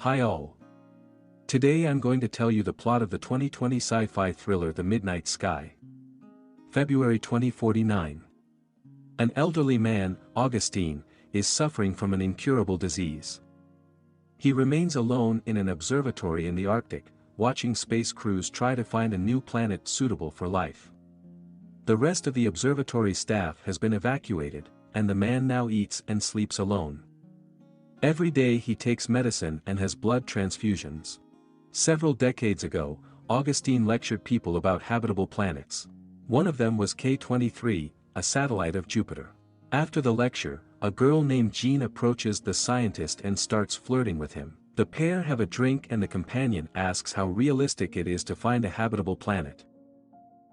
Hi all. Today I'm going to tell you the plot of the 2020 sci-fi thriller The Midnight Sky. February 2049. An elderly man, Augustine, is suffering from an incurable disease. He remains alone in an observatory in the Arctic, watching space crews try to find a new planet suitable for life. The rest of the observatory staff has been evacuated, and the man now eats and sleeps alone. Every day he takes medicine and has blood transfusions. Several decades ago, Augustine lectured people about habitable planets. One of them was K23, a satellite of Jupiter. After the lecture, a girl named Jean approaches the scientist and starts flirting with him. The pair have a drink and the companion asks how realistic it is to find a habitable planet.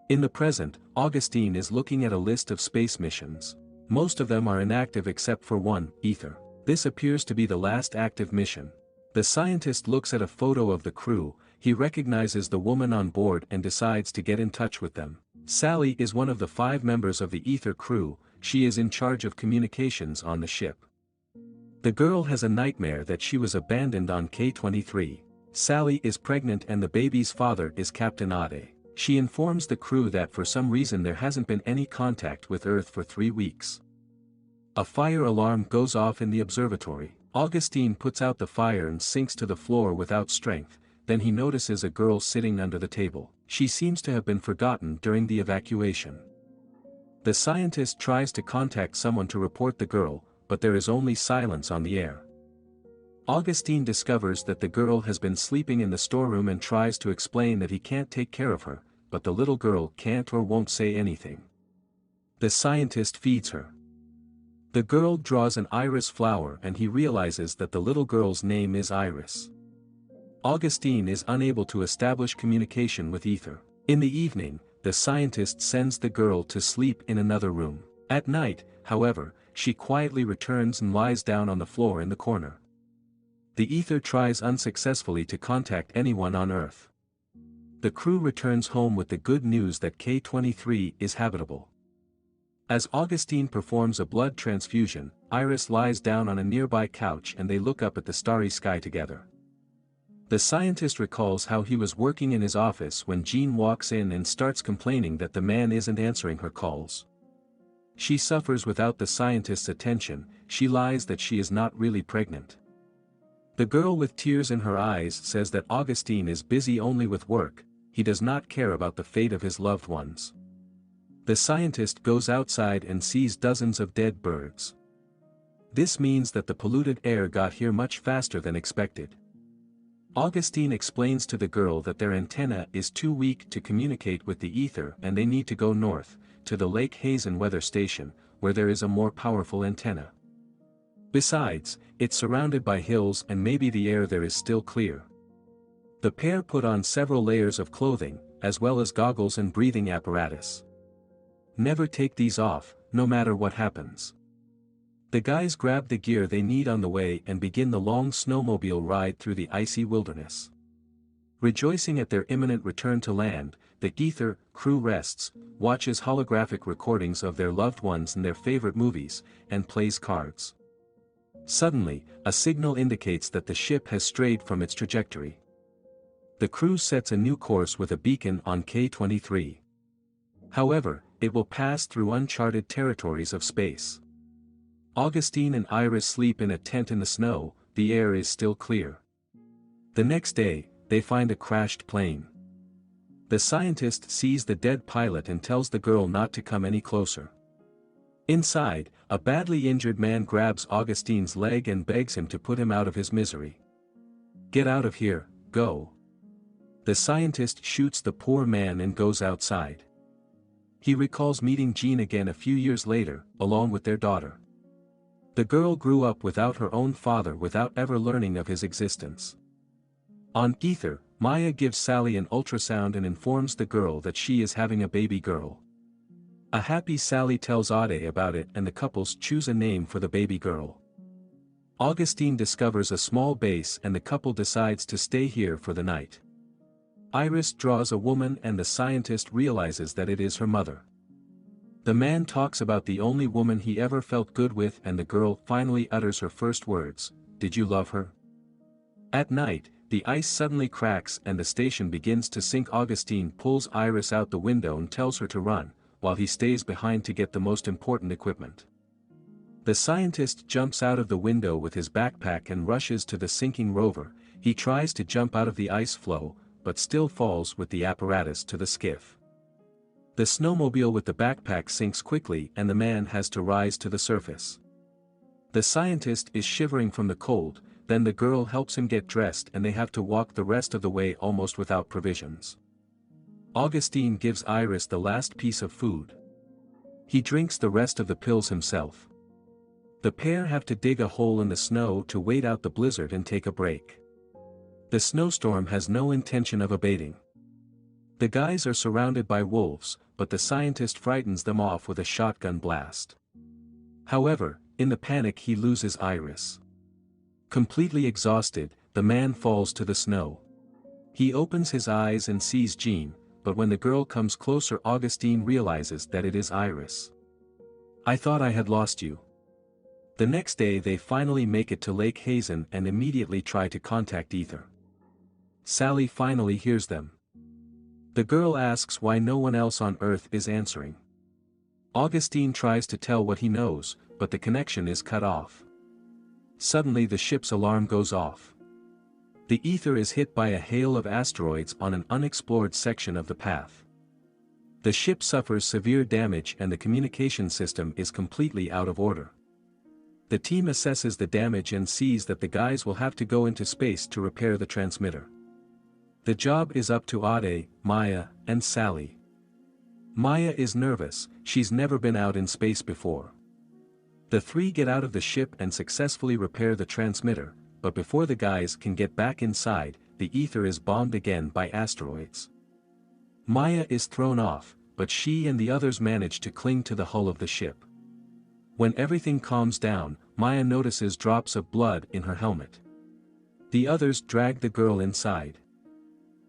In the present, Augustine is looking at a list of space missions. Most of them are inactive except for one, Ether. This appears to be the last active mission. The scientist looks at a photo of the crew, he recognizes the woman on board and decides to get in touch with them. Sally is one of the 5 members of the Ether crew, she is in charge of communications on the ship. The girl has a nightmare that she was abandoned on K23. Sally is pregnant and the baby's father is Captain Ade. She informs the crew that for some reason there hasn't been any contact with Earth for 3 weeks. A fire alarm goes off in the observatory. Augustine puts out the fire and sinks to the floor without strength, then he notices a girl sitting under the table. She seems to have been forgotten during the evacuation. The scientist tries to contact someone to report the girl, but there is only silence on the air. Augustine discovers that the girl has been sleeping in the storeroom and tries to explain that he can't take care of her, but the little girl can't or won't say anything. The scientist feeds her. The girl draws an iris flower and he realizes that the little girl's name is Iris. Augustine is unable to establish communication with Ether. In the evening, the scientist sends the girl to sleep in another room. At night, however, she quietly returns and lies down on the floor in the corner. The Ether tries unsuccessfully to contact anyone on Earth. The crew returns home with the good news that K23 is habitable. As Augustine performs a blood transfusion, Iris lies down on a nearby couch and they look up at the starry sky together. The scientist recalls how he was working in his office when Jean walks in and starts complaining that the man isn't answering her calls. She suffers without the scientist's attention, she lies that she is not really pregnant. The girl with tears in her eyes says that Augustine is busy only with work, he does not care about the fate of his loved ones. The scientist goes outside and sees dozens of dead birds. This means that the polluted air got here much faster than expected. Augustine explains to the girl that their antenna is too weak to communicate with the Ether and they need to go north, to the Lake Hazen weather station, where there is a more powerful antenna. Besides, it's surrounded by hills and maybe the air there is still clear. The pair put on several layers of clothing, as well as goggles and breathing apparatus. Never take these off, no matter what happens. The guys grab the gear they need on the way and begin the long snowmobile ride through the icy wilderness. Rejoicing at their imminent return to land, the Ether crew rests, watches holographic recordings of their loved ones and their favorite movies, and plays cards. Suddenly, a signal indicates that the ship has strayed from its trajectory. The crew sets a new course with a beacon on K23. However, it will pass through uncharted territories of space. Augustine and Iris sleep in a tent in the snow, the air is still clear. The next day, they find a crashed plane. The scientist sees the dead pilot and tells the girl not to come any closer. Inside, a badly injured man grabs Augustine's leg and begs him to put him out of his misery. "Get out of here, go." The scientist shoots the poor man and goes outside. He recalls meeting Jean again a few years later, along with their daughter. The girl grew up without her own father without ever learning of his existence. On Ether, Maya gives Sally an ultrasound and informs the girl that she is having a baby girl. A happy Sally tells Ade about it and the couples choose a name for the baby girl. Augustine discovers a small base and the couple decides to stay here for the night. Iris draws a woman and the scientist realizes that it is her mother. The man talks about the only woman he ever felt good with and the girl finally utters her first words, "Did you love her?" At night, the ice suddenly cracks and the station begins to sink. Augustine pulls Iris out the window and tells her to run, while he stays behind to get the most important equipment. The scientist jumps out of the window with his backpack and rushes to the sinking rover. He tries to jump out of the ice floe, but still falls with the apparatus to the skiff. The snowmobile with the backpack sinks quickly and the man has to rise to the surface. The scientist is shivering from the cold, then the girl helps him get dressed and they have to walk the rest of the way almost without provisions. Augustine gives Iris the last piece of food. He drinks the rest of the pills himself. The pair have to dig a hole in the snow to wait out the blizzard and take a break. The snowstorm has no intention of abating. The guys are surrounded by wolves, but the scientist frightens them off with a shotgun blast. However, in the panic he loses Iris. Completely exhausted, the man falls to the snow. He opens his eyes and sees Jean, but when the girl comes closer Augustine realizes that it is Iris. "I thought I had lost you." The next day they finally make it to Lake Hazen and immediately try to contact Ether. Sally finally hears them. The girl asks why no one else on Earth is answering. Augustine tries to tell what he knows, but the connection is cut off. Suddenly the ship's alarm goes off. The Ether is hit by a hail of asteroids on an unexplored section of the path. The ship suffers severe damage and the communication system is completely out of order. The team assesses the damage and sees that the guys will have to go into space to repair the transmitter. The job is up to Ade, Maya, and Sally. Maya is nervous, she's never been out in space before. The three get out of the ship and successfully repair the transmitter, but before the guys can get back inside, the Ether is bombed again by asteroids. Maya is thrown off, but she and the others manage to cling to the hull of the ship. When everything calms down, Maya notices drops of blood in her helmet. The others drag the girl inside.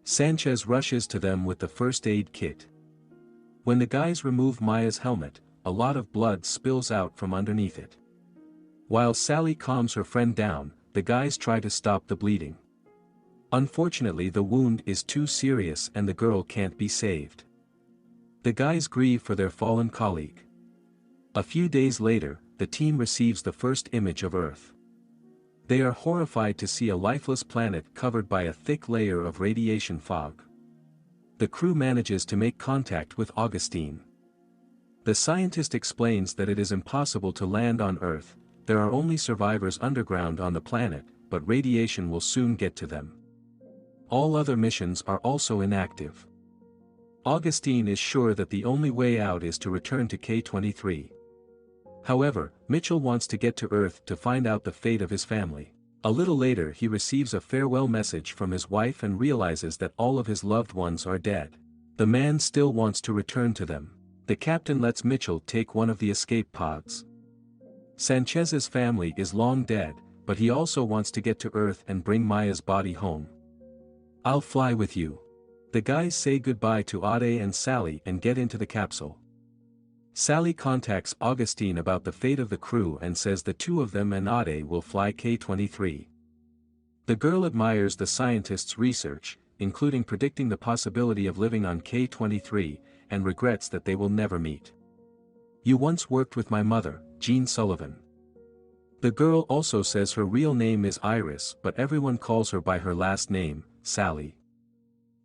Sanchez rushes to them with the first aid kit. When the guys remove Maya's helmet, a lot of blood spills out from underneath it. While Sally calms her friend down, the guys try to stop the bleeding. Unfortunately the wound is too serious and the girl can't be saved. The guys grieve for their fallen colleague. A few days later, the team receives the first image of Earth. They are horrified to see a lifeless planet covered by a thick layer of radiation fog. The crew manages to make contact with Augustine. The scientist explains that it is impossible to land on Earth, there are only survivors underground on the planet, but radiation will soon get to them. All other missions are also inactive. Augustine is sure that the only way out is to return to K-23. However, Mitchell wants to get to Earth to find out the fate of his family. A little later he receives a farewell message from his wife and realizes that all of his loved ones are dead. The man still wants to return to them. The captain lets Mitchell take one of the escape pods. Sanchez's family is long dead, but he also wants to get to Earth and bring Maya's body home. "I'll fly with you." The guys say goodbye to Ade and Sally and get into the capsule. Sally contacts Augustine about the fate of the crew and says the two of them and Ade will fly K-23. The girl admires the scientist's research, including predicting the possibility of living on K-23, and regrets that they will never meet. "You once worked with my mother, Jean Sullivan." The girl also says her real name is Iris but everyone calls her by her last name, Sally.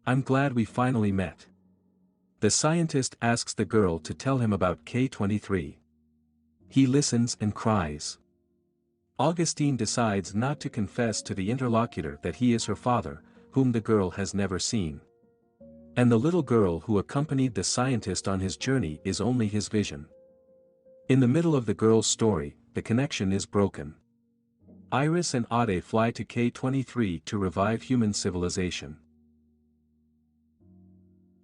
"I'm glad we finally met." The scientist asks the girl to tell him about K-23. He listens and cries. Augustine decides not to confess to the interlocutor that he is her father, whom the girl has never seen. And the little girl who accompanied the scientist on his journey is only his vision. In the middle of the girl's story, the connection is broken. Iris and Ade fly to K-23 to revive human civilization.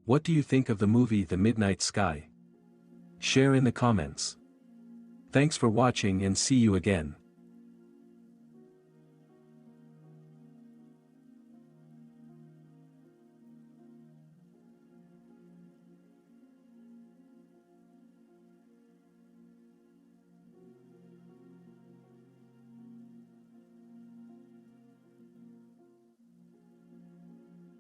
What do you think of the movie The Midnight Sky? Share in the comments. Thanks for watching and see you again.